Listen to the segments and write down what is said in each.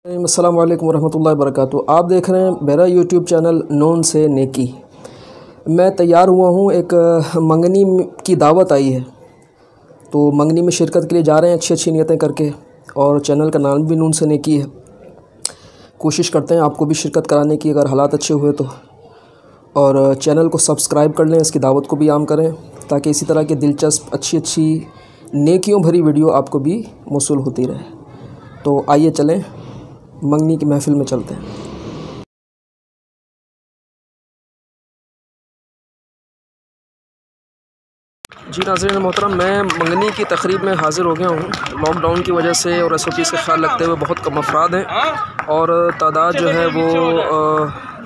अस्सलाम वालेकुम रहमतुल्लाहि वबरकातुहू। आप देख रहे हैं मेरा यूट्यूब चैनल नून से नेकी। मैं तैयार हुआ हूँ, एक मंगनी की दावत आई है, तो मंगनी में शिरकत के लिए जा रहे हैं अच्छी अच्छी नियतें करके, और चैनल का नाम भी नून से नेकी है। कोशिश करते हैं आपको भी शिरकत कराने की, अगर हालात अच्छे हुए तो। और चैनल को सब्सक्राइब कर लें, इसकी दावत को भी आम करें, ताकि इसी तरह की दिलचस्प अच्छी अच्छी नेकियों भरी वीडियो आपको भी मौसूल होती रहे। तो आइए चलें, मंगनी की महफ़िल में चलते हैं। जी नाज़रीन मोहतरम, मैं मंगनी की तकरीब में हाज़िर हो गया हूँ। लॉकडाउन की वजह से और SOPs का ख्याल रखते हुए बहुत कम अफराद हैं और तादाद जो है वो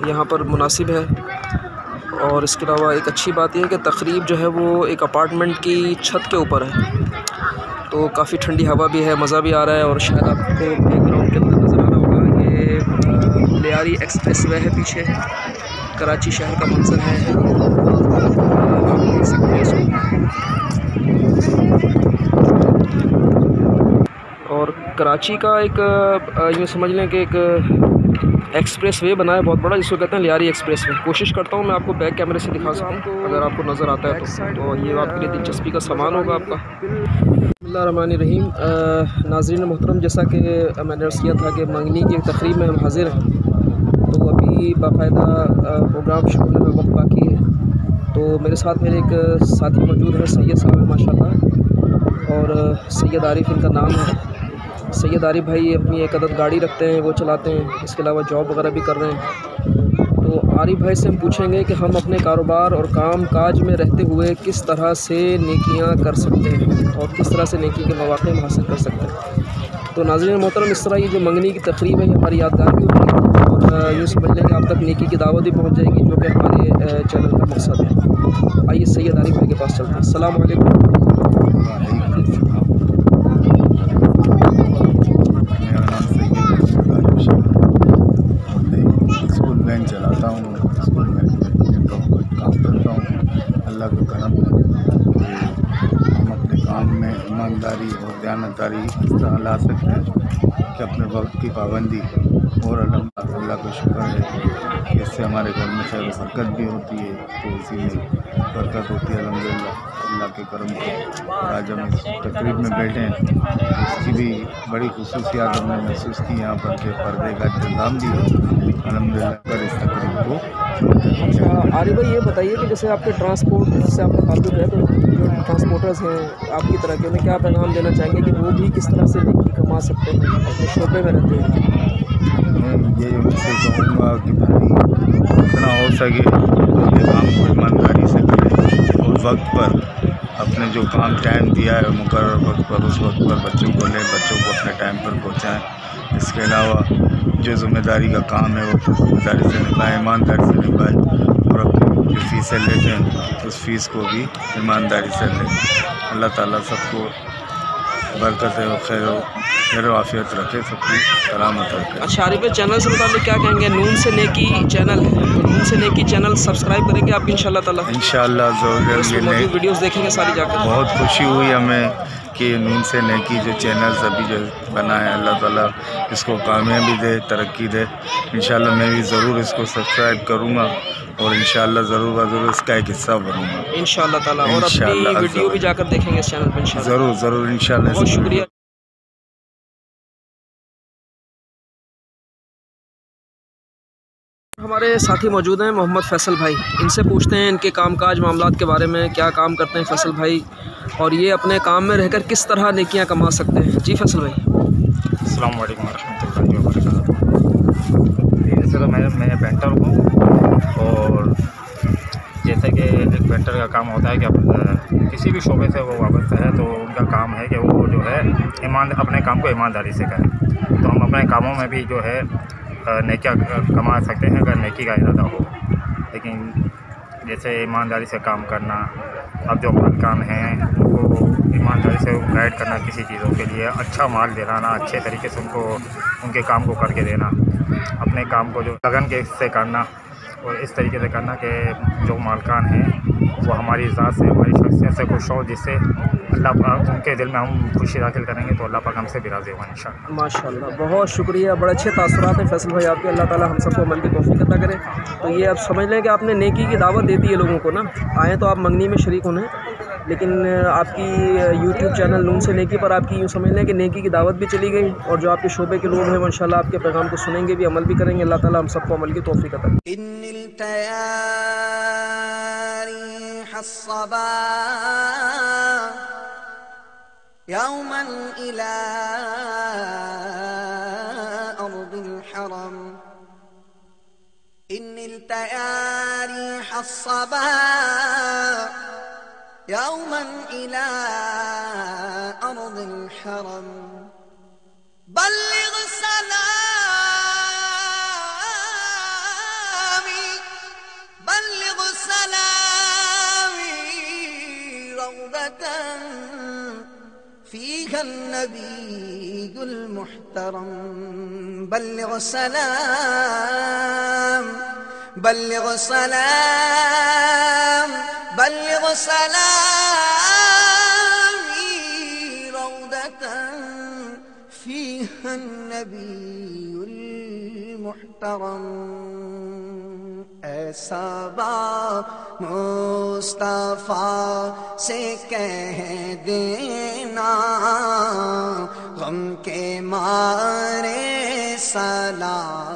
यहाँ पर मुनासिब है। और इसके अलावा एक अच्छी बात यह है कि तकरीब जो है वो एक अपार्टमेंट की छत के ऊपर है, तो काफ़ी ठंडी हवा भी है, मज़ा भी आ रहा है। और शायद आपको बैकग्राउंड के अंदर नज़र आ रहा होगा, ये लियारी एक्सप्रेस वे है पीछे, कराची शहर का मंजर है, आप देख सकते हैं इसको। और कराची का एक यूँ समझ लें कि एक एक्सप्रेस वे बना है बहुत बड़ा, जिसको कहते हैं लियारी एक्सप्रेस वे। कोशिश करता हूँ मैं आपको बैक कैमरे से दिखा सकूँ, अगर आपको नज़र आता है तो ये आपके लिए दिलचस्पी का सामान होगा आपका। बिस्मिल्लाहिर्रहमानिर्रहीम। नाज़रीन मोहतरम, जैसा कि मैंने अर्ज़ किया था कि मंगनी की तकरीब में हम हाज़िर हैं, तो अभी बाकायदा प्रोग्राम शुरू होने में वक्त बाकी है। तो मेरे साथ मेरे एक साथी मौजूद है, सैयद साहब माशाल्लाह, और सैयद आरिफ इनका नाम है। सैयद आरिफ भाई अपनी एक अदद गाड़ी रखते हैं, वो चलाते हैं, इसके अलावा जॉब वगैरह भी कर रहे हैं। तो आरिफ भाई से हम पूछेंगे कि हम अपने कारोबार और काम काज में रहते हुए किस तरह से नेकियां कर सकते हैं और किस तरह से नेकी के मौक़े में हासिल कर सकते हैं। तो नाज़रीन मोहतरम, इस तरह ये जो मंगनी की तकरीब है, ये हमारी यादगार भी होगी और यूँ समझ लें कि आप तक नेकी की दावत भी पहुँच जाएगी, जो कि हमारे चैनल का मकसद है। आइए सैयद आरिफ भाई के पास चलते हैं। अस्सलाम वालेकुम। स्कूल वैन चलाता हूँ, स्कूल वैन में काम करता हूँ। अल्लाह का करम है, हम अपने काम में ईमानदारी और दयानतदारी इस तरह ला सकते हैं कि अपने वक्त की पाबंदी, और अल्लाह का शुक्र है कि इससे हमारे घर में खैर बरकत भी होती है, तो इसी में बरकत होती है अल्हम्दुलिल्लाह अल्लाह के करम से। और आज हम इस तकरीब में बैठे हैं, इसकी भी बड़ी खुसूसियात हमने महसूस की यहाँ पर के पर्दे का इंतज़ाम भी है अल्हम्दुलिल्लाह कर इस तकरीब को। अच्छा आरिफ भाई, ये बताइए कि जैसे आपके ट्रांसपोर्ट से आपका ताल्लुक़ है, तो जो ट्रांसपोर्टर्स हैं आपकी तरह के, उन्हें क्या पैगाम देना चाहेंगे कि वो भी किस तरह से नेकी कमा सकते हैं, अपने शोबे में रहते हैं? मैं ये उनसे कहूँगा कि भाई जितना हो सके अपने काम को ईमानदारी से करें और वक्त पर अपने जो काम टाइम दिया है मुकर्रर वक्त पर, उस वक्त पर बच्चों को लें, बच्चों को अपने टाइम पर पहुँचाएँ। इसके अलावा जो ज़िम्मेदारी का काम है वो ज़िम्मेदारी से निभाएँ, ईमानदारी से निभाएँ, और अपनी जो फ़ीसें लेते हैं उस फ़ीस को भी ईमानदारी से लें। अल्लाह ताला सबको बरकत और खैर आफियत रखे, सबकी सलामत रखे। अच्छा आरिफ भाई, चैनल से मुताबिक क्या कहेंगे? नून से नेकी चैनल है, तो नून से नेकी चैनल सब्सक्राइब करेंगे आप इंशाल्लाह ताला? इंशाल्लाह ज़रूर। ये वीडियोस देखेंगे सारी जाकर। बहुत खुशी हुई हमें कि नून से नेकी जो चैनल्स अभी जो बना है, अल्लाह ताला इसको कामयाबी दे, तरक्की दे। इंशाल्लाह मैं भी ज़रूर इसको सब्सक्राइब करूँगा और इंशाल्लाह ज़रूर इसका एक हिस्सा बनूँगा इंशाल्लाह ताला। और अपनी वीडियो भी जाकर देखेंगे इस चैनल पर इंशाल्लाह। ज़रूर इंशाल्लाह। बहुत शुक्रिया। हमारे साथी मौजूद हैं मोहम्मद फैसल भाई, इनसे पूछते हैं इनके कामकाज मामलात के बारे में, क्या काम करते हैं फैसल भाई, और ये अपने काम में रहकर किस तरह नेकियां कमा सकते हैं। जी फैसल भाई। अस्सलाम वालेकुम रहमतुल्लाहि व बरकातुहू। जैसे तो मैं पेंटर हूँ, और जैसे कि एक पेंटर का काम होता है कि किसी भी शोबे से वो वाबस्ता है, तो उनका काम है कि वो जो है अपने काम को ईमानदारी से करें। तो हम अपने कामों में भी जो है नेकियां कमा सकते हैं अगर नेकी का इरादा हो। लेकिन जैसे ईमानदारी से काम करना, अब जो काम हैं उनको ईमानदारी से गाइड करना, किसी चीज़ों के लिए अच्छा माल दिलाना, अच्छे तरीके से उनको उनके काम को करके देना, अपने काम को जो लगन के से करना, और इस तरीके से करना कि जो मालकान हैं वो हमारी ज़ात से, हमारी शख्सियत से खुश हो, जिससे اللہ پاک ان کے دل میں ہم خوشی داخل کریں گے تو اللہ پاک ہم سے بھی راضی ہوگا انشاءاللہ۔ ماشاء اللہ، بہت شکریہ، بڑے اچھے تاثرات ہیں فیصل بھائی آپ کے، اللہ تعالیٰ ہم سب کو عمل کی توفیق عطا کرے۔ تو یہ آپ سمجھ لیں کہ آپ نے نیکی کی دعوت دے دی ہے لوگوں کو نا، آئیں تو آپ منگنی میں شریک ہونے، لیکن آپ کی یوٹیوب چینل نون سے نیکی پر آپ کی یوں سمجھ لیں کہ نیکی کی دعوت بھی چلی گئی، اور جو آپ کے شعبے کے لوگ ہیں وہ انشاءاللہ آپ کے پیغام کو سنیں گے بھی، عمل بھی کریں گے، اللہ تعالیٰ ہم سب کو عمل کی توفیق عطا کرے۔ إن التياريح الصبا يوما إلى أرض الحرم إن التياريح الصبا يوما إلى أرض الحرم بلغ سلامي روضة فيها النبي المحترم بلغ سلامي روضة فيها النبي المحترم ایسا با مصطفیٰ سے کہہ دینا غم کے مارے سلام